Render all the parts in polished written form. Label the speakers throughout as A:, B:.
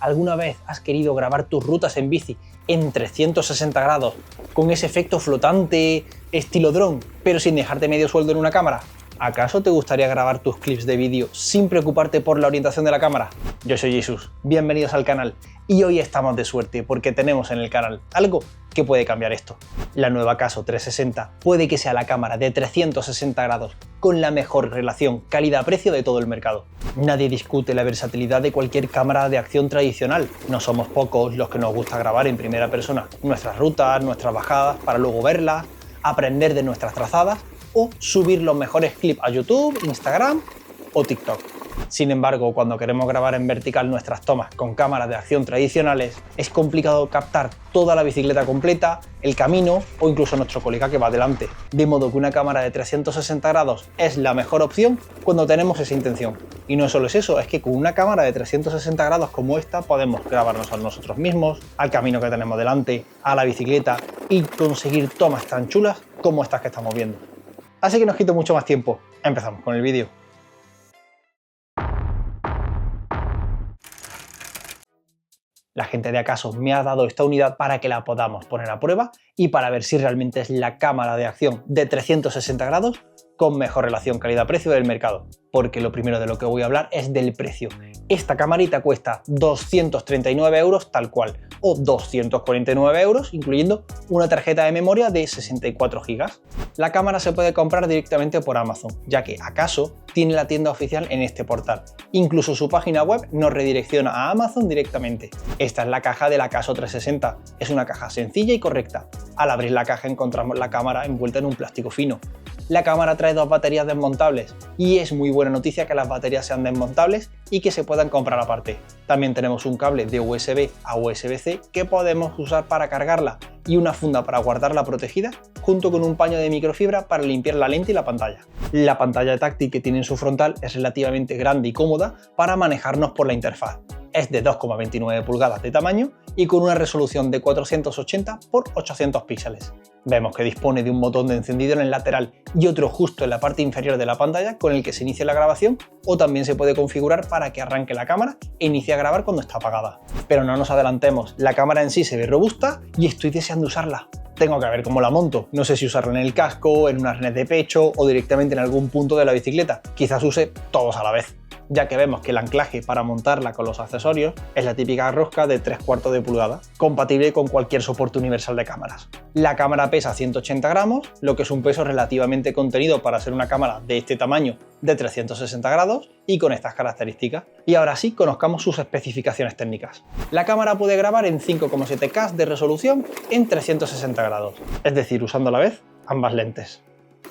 A: ¿Alguna vez has querido grabar tus rutas en bici en 360 grados con ese efecto flotante estilo dron, pero sin dejarte medio sueldo en una cámara? ¿Acaso te gustaría grabar tus clips de vídeo sin preocuparte por la orientación de la cámara? Yo soy Jesús, bienvenidos al canal y hoy estamos de suerte porque tenemos en el canal algo que puede cambiar esto. La nueva Acaso 360 puede que sea la cámara de 360 grados con la mejor relación calidad-precio de todo el mercado. Nadie discute la versatilidad de cualquier cámara de acción tradicional. No somos pocos los que nos gusta grabar en primera persona nuestras rutas, nuestras bajadas, para luego verlas, aprender de nuestras trazadas o subir los mejores clips a YouTube, Instagram o TikTok. Sin embargo, cuando queremos grabar en vertical nuestras tomas con cámaras de acción tradicionales, es complicado captar toda la bicicleta completa, el camino o incluso nuestro colega que va delante. De modo que una cámara de 360 grados es la mejor opción cuando tenemos esa intención. Y no solo es eso, es que con una cámara de 360 grados como esta podemos grabarnos a nosotros mismos, al camino que tenemos delante, a la bicicleta y conseguir tomas tan chulas como estas que estamos viendo. Así que no os quito mucho más tiempo, empezamos con el vídeo. La gente de Acaso me ha dado esta unidad para que la podamos poner a prueba y para ver si realmente es la cámara de acción de 360 grados con mejor relación calidad-precio del mercado. Porque lo primero de lo que voy a hablar es del precio. Esta camarita cuesta 239 euros tal cual, o 249 euros incluyendo una tarjeta de memoria de 64 GB. La cámara se puede comprar directamente por Amazon, ya que Acaso tiene la tienda oficial en este portal. Incluso su página web nos redirecciona a Amazon directamente. Esta es la caja de la Acaso 360. Es una caja sencilla y correcta. Al abrir la caja encontramos la cámara envuelta en un plástico fino. La cámara trae dos baterías desmontables y es muy buena noticia que las baterías sean desmontables y que se puedan comprar aparte. También tenemos un cable de USB a USB-C que podemos usar para cargarla y una funda para guardarla protegida junto con un paño de microfibra para limpiar la lente y la pantalla. La pantalla táctil que tiene en su frontal es relativamente grande y cómoda para manejarnos por la interfaz. Es de 2,29 pulgadas de tamaño y con una resolución de 480 x 800 píxeles. Vemos que dispone de un botón de encendido en el lateral y otro justo en la parte inferior de la pantalla con el que se inicia la grabación, o también se puede configurar para que arranque la cámara e inicie a grabar cuando está apagada. Pero no nos adelantemos, la cámara en sí se ve robusta y estoy deseando usarla. Tengo que ver cómo la monto, no sé si usarla en el casco, en un arnés de pecho o directamente en algún punto de la bicicleta. Quizás use todos a la vez, ya que vemos que el anclaje para montarla con los accesorios es la típica rosca de 3/4 de pulgada, compatible con cualquier soporte universal de cámaras. La cámara pesa 180 gramos, lo que es un peso relativamente contenido para ser una cámara de este tamaño de 360 grados y con estas características. Y ahora sí, conozcamos sus especificaciones técnicas. La cámara puede grabar en 5,7K de resolución en 360 grados, es decir, usando a la vez ambas lentes.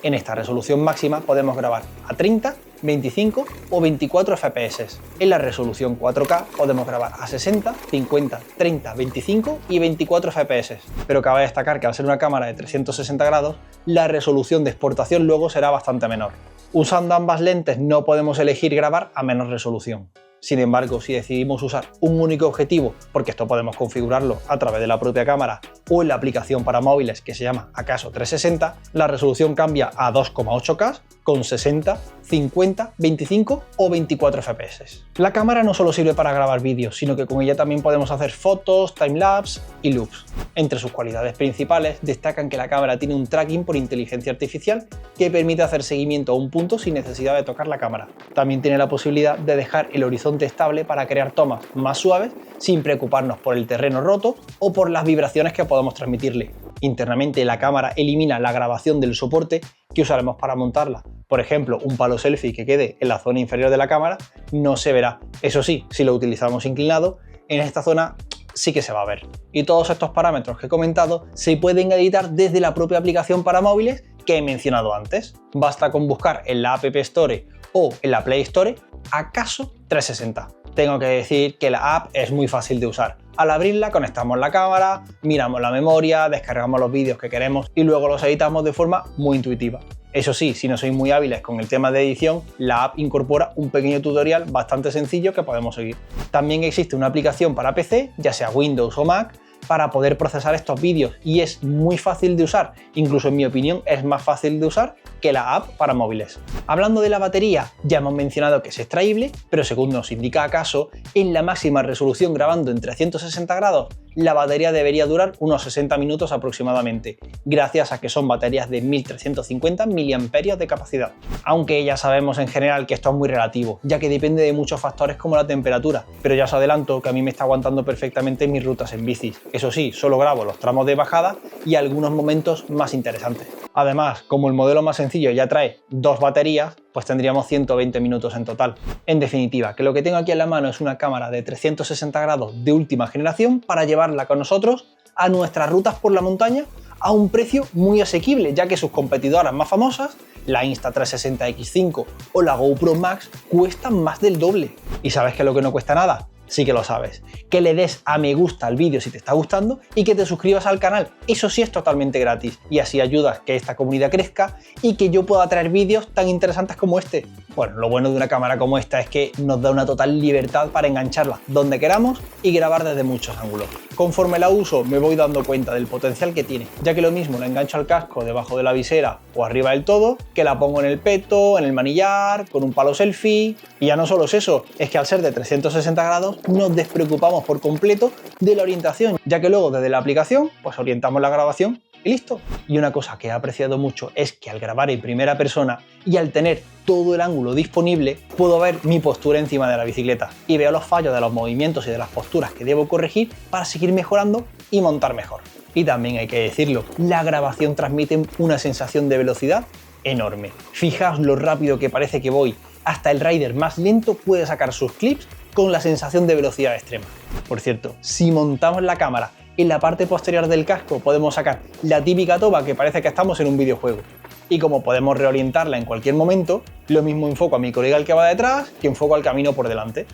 A: En esta resolución máxima podemos grabar a 30, 25 o 24 FPS. En la resolución 4K podemos grabar a 60, 50, 30, 25 y 24 FPS. Pero cabe destacar que al ser una cámara de 360 grados, la resolución de exportación luego será bastante menor. Usando ambas lentes no podemos elegir grabar a menor resolución. Sin embargo, si decidimos usar un único objetivo, porque esto podemos configurarlo a través de la propia cámara o en la aplicación para móviles que se llama Acaso 360, la resolución cambia a 2,8K con 60, 50, 25 o 24 FPS. La cámara no solo sirve para grabar vídeos, sino que con ella también podemos hacer fotos, timelapse y loops. Entre sus cualidades principales destacan que la cámara tiene un tracking por inteligencia artificial que permite hacer seguimiento a un punto sin necesidad de tocar la cámara. También tiene la posibilidad de dejar el horizonte estable para crear tomas más suaves sin preocuparnos por el terreno roto o por las vibraciones que podamos transmitirle. Internamente la cámara elimina la grabación del soporte que usaremos para montarla. Por ejemplo, un palo selfie que quede en la zona inferior de la cámara no se verá. Eso sí, si lo utilizamos inclinado, en esta zona sí que se va a ver. Y todos estos parámetros que he comentado se pueden editar desde la propia aplicación para móviles que he mencionado antes. Basta con buscar en la App Store o en la Play Store Acaso 360. Tengo que decir que la app es muy fácil de usar. Al abrirla conectamos la cámara, miramos la memoria, descargamos los vídeos que queremos y luego los editamos de forma muy intuitiva. Eso sí, si no sois muy hábiles con el tema de edición, la app incorpora un pequeño tutorial bastante sencillo que podemos seguir. También existe una aplicación para PC, ya sea Windows o Mac, para poder procesar estos vídeos y es muy fácil de usar, incluso en mi opinión es más fácil de usar que la app para móviles. Hablando de la batería, ya hemos mencionado que es extraíble, pero según nos indica Acaso, en la máxima resolución grabando en 360 grados, la batería debería durar unos 60 minutos aproximadamente, gracias a que son baterías de 1350 mAh de capacidad. Aunque ya sabemos en general que esto es muy relativo, ya que depende de muchos factores como la temperatura, pero ya os adelanto que a mí me está aguantando perfectamente mis rutas en bicis. Eso sí, solo grabo los tramos de bajada y algunos momentos más interesantes. Además, como el modelo más sencillo ya trae dos baterías, pues tendríamos 120 minutos en total. En definitiva, que lo que tengo aquí en la mano es una cámara de 360 grados de última generación para llevarla con nosotros a nuestras rutas por la montaña a un precio muy asequible, ya que sus competidoras más famosas, la Insta360X5 o la GoPro Max, cuestan más del doble. ¿Y sabes qué es lo que no cuesta nada? Sí que lo sabes. Que le des a me gusta al vídeo si te está gustando y que te suscribas al canal. Eso sí es totalmente gratis y así ayudas que esta comunidad crezca y que yo pueda traer vídeos tan interesantes como este. Bueno, lo bueno de una cámara como esta es que nos da una total libertad para engancharla donde queramos y grabar desde muchos ángulos. Conforme la uso me voy dando cuenta del potencial que tiene, ya que lo mismo la engancho al casco debajo de la visera o arriba del todo, que la pongo en el peto, en el manillar, con un palo selfie. Y ya no solo es eso, es que al ser de 360 grados nos despreocupamos por completo de la orientación, ya que luego desde la aplicación pues orientamos la grabación y listo. Y una cosa que he apreciado mucho es que al grabar en primera persona y al tener todo el ángulo disponible, puedo ver mi postura encima de la bicicleta y veo los fallos de los movimientos y de las posturas que debo corregir para seguir mejorando y montar mejor. Y también hay que decirlo, la grabación transmite una sensación de velocidad enorme. Fijaos lo rápido que parece que voy. Hasta el rider más lento puede sacar sus clips con la sensación de velocidad extrema. Por cierto, si montamos la cámara en la parte posterior del casco podemos sacar la típica toma que parece que estamos en un videojuego. Y como podemos reorientarla en cualquier momento, lo mismo enfoco a mi colega el que va detrás que enfoco al camino por delante.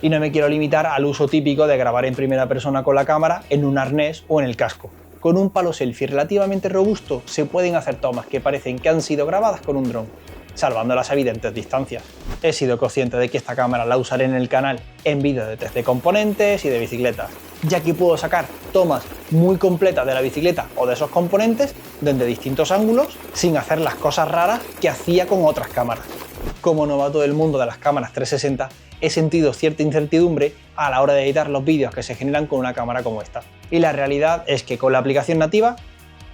A: Y no me quiero limitar al uso típico de grabar en primera persona con la cámara en un arnés o en el casco. Con un palo selfie relativamente robusto se pueden hacer tomas que parecen que han sido grabadas con un dron, salvando las evidentes distancias. He sido consciente de que esta cámara la usaré en el canal en vídeos de test de componentes y de bicicletas, ya que puedo sacar tomas muy completas de la bicicleta o de esos componentes desde distintos ángulos sin hacer las cosas raras que hacía con otras cámaras. Como novato del mundo de las cámaras 360, he sentido cierta incertidumbre a la hora de editar los vídeos que se generan con una cámara como esta. Y la realidad es que con la aplicación nativa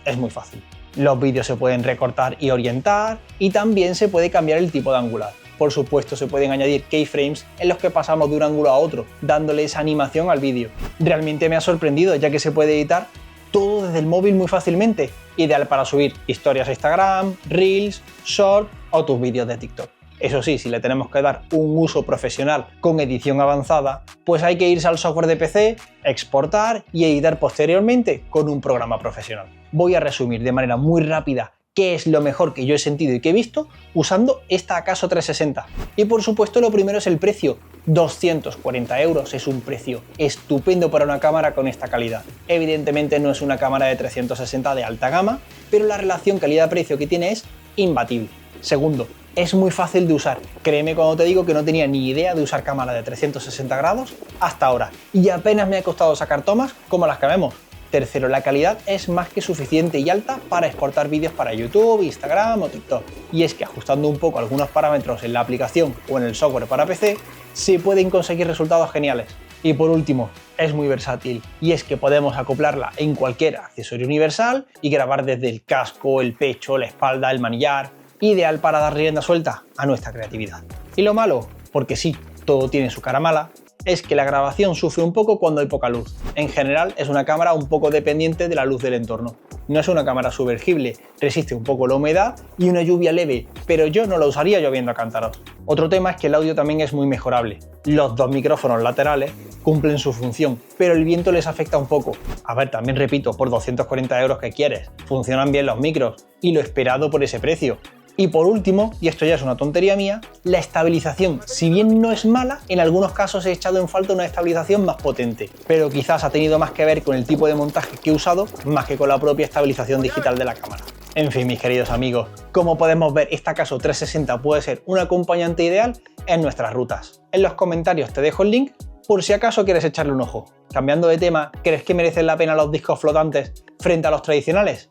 A: es muy fácil. Los vídeos se pueden recortar y orientar y también se puede cambiar el tipo de angular. Por supuesto, se pueden añadir keyframes en los que pasamos de un ángulo a otro, dándole esa animación al vídeo. Realmente me ha sorprendido, ya que se puede editar todo desde el móvil muy fácilmente, ideal para subir historias a Instagram, Reels, Short o tus vídeos de TikTok. Eso sí, si le tenemos que dar un uso profesional con edición avanzada, pues hay que irse al software de PC, exportar y editar posteriormente con un programa profesional. Voy a resumir de manera muy rápida qué es lo mejor que yo he sentido y que he visto usando esta Acaso 360. Y por supuesto lo primero es el precio. 240 euros es un precio estupendo para una cámara con esta calidad. Evidentemente no es una cámara de 360 de alta gama, pero la relación calidad-precio que tiene es imbatible. Segundo, es muy fácil de usar. Créeme cuando te digo que no tenía ni idea de usar cámara de 360 grados hasta ahora y apenas me ha costado sacar tomas como las que vemos. Tercero, la calidad es más que suficiente y alta para exportar vídeos para YouTube, Instagram o TikTok. Y es que ajustando un poco algunos parámetros en la aplicación o en el software para PC, se pueden conseguir resultados geniales. Y por último, es muy versátil y es que podemos acoplarla en cualquier accesorio universal y grabar desde el casco, el pecho, la espalda, el manillar. Ideal para dar rienda suelta a nuestra creatividad. Y lo malo, porque sí, todo tiene su cara mala, es que la grabación sufre un poco cuando hay poca luz. En general es una cámara un poco dependiente de la luz del entorno. No es una cámara sumergible, resiste un poco la humedad y una lluvia leve, pero yo no la usaría lloviendo a cántaros. Otro tema es que el audio también es muy mejorable. Los dos micrófonos laterales cumplen su función, pero el viento les afecta un poco. A ver, también repito, por 240 euros que quieres, funcionan bien los micros y lo esperado por ese precio. Y por último, y esto ya es una tontería mía, la estabilización, si bien no es mala, en algunos casos he echado en falta una estabilización más potente, pero quizás ha tenido más que ver con el tipo de montaje que he usado más que con la propia estabilización digital de la cámara. En fin, mis queridos amigos, como podemos ver, esta Acaso 360 puede ser un acompañante ideal en nuestras rutas. En los comentarios te dejo el link por si acaso quieres echarle un ojo. Cambiando de tema, ¿crees que merecen la pena los discos flotantes frente a los tradicionales?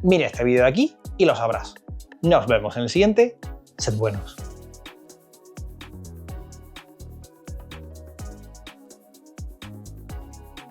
A: Mira este vídeo de aquí y lo sabrás. Nos vemos en el siguiente. Sed buenos.